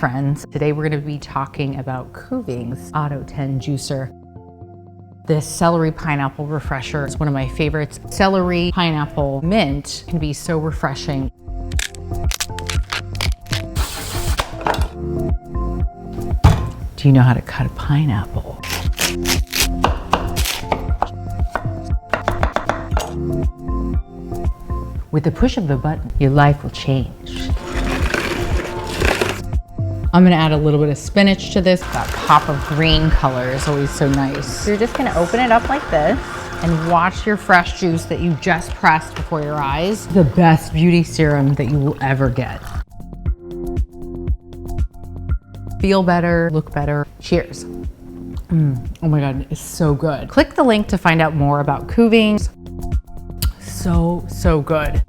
friends. Today we're going to be talking about Kuvings AUT010 juicer. This celery pineapple refresher is one of my favorites. Celery pineapple mint can be so refreshing. Do you know how to cut a pineapple? With the push of the button, your life will change. I'm gonna add a little bit of spinach to this. That pop of green color is always so nice. You're just gonna open it up like this and watch your fresh juice that you just pressed before your eyes. The best beauty serum that you will ever get. Feel better, look better. Cheers. Oh my God, it's so good. Click the link to find out more about Kuvings. So good.